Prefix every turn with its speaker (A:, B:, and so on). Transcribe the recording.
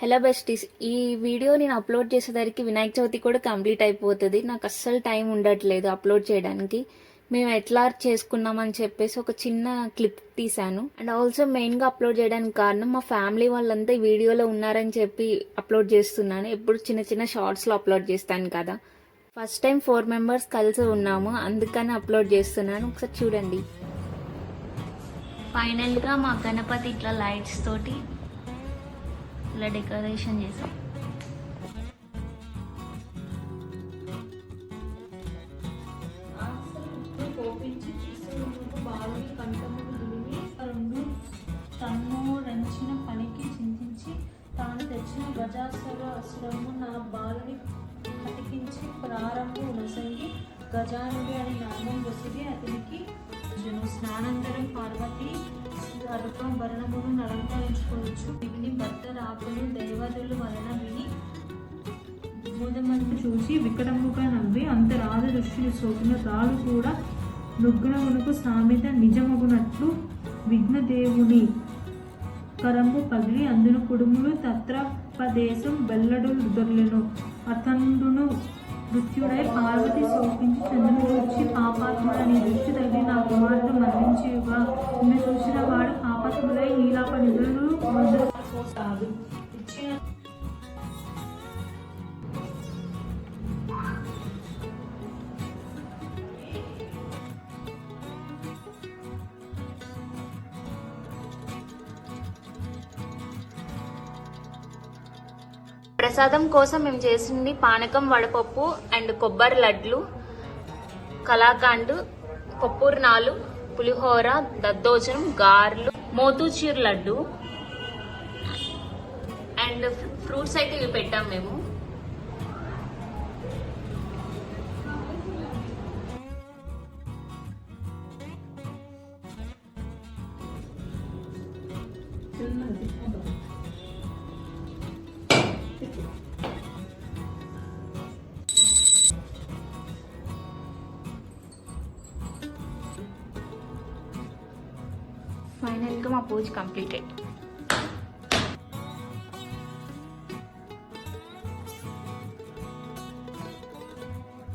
A: Hello besties, ఈ video నేను upload చేసేసరికి వినాయక చవితి కూడా కంప్లీట్ అయిపోతుంది. నాకు అస్సలు టైం ఉండట్లేదు అప్లోడ్ చేయడానికి. మేము ఎట్లా చేసుకున్నామని చెప్పేసి ఒక చిన్న క్లిప్ తీశాను. అండ్ ఆల్సో మెయిన్గా అప్లోడ్ చేయడానికి కారణం మా ఫ్యామిలీ వాళ్ళంతా ఈ వీడియోలో ఉన్నారని చెప్పి అప్లోడ్ చేస్తున్నాను. ఎప్పుడు చిన్న చిన్న షార్ట్స్లో అప్లోడ్ చేస్తాను కదా. ఫస్ట్ టైం 4 మెంబర్స్ కలిసి ఉన్నాము, అందుకని అప్లోడ్ చేస్తున్నాను. ఒకసారి చూడండి. ఫైనల్గా మా గణపతి ఇట్లా లైట్స్ తోటి ఇలా డెకరేషన్ చేసాం.
B: తన్ను రంచిన పనికి చింతించి తాను తెచ్చిన గజాసుర అసురము నా బాలుని కటికించి ప్రారంభం నొసంగి గజానుడి అని నామం వసిగి అతనికి స్నానంతరం పార్వతి సర్వభరణమును అలంకరించుకోవచ్చు. విని భర్త రాకులు దైవదులు వలన విని బోధమని చూసి వికటముగా నవ్వి అంత రాజ దృష్టిని సోకిన రాడు కూడా నుగ్గునమునకు సామెత నిజమగునట్లు విఘ్నదేవుని కరంబు పగిలి అందున కుడుములు తత్రపదేశం బెల్లడు దొర్లెను. అతండును మృత్యుడై పార్వతి శోకించి చంద్రుడు వచ్చి పాపాత్ముడని దృష్టి తగిలి నా కుమారుడు మరణించేగా నిన్ను చూసిన వాడు పాపాత్ముడై నీలాప నిధులను పోసాడు. ఇచ్చిన
A: ప్రసాదం కోసం మేము చేసింది పానకం, వడపప్పు అండ్ కొబ్బరి లడ్లు, కలాకండ్, పప్పుర్నాలు, పులిహోర, దద్దోజనం, గారెలు, మోతూచూర్ లడ్డు అండ్ ఫ్రూట్స్ అయితే ఇవి పెట్టాం మేము. ఫైనల్గా మా పూజ కంప్లీటెడ్.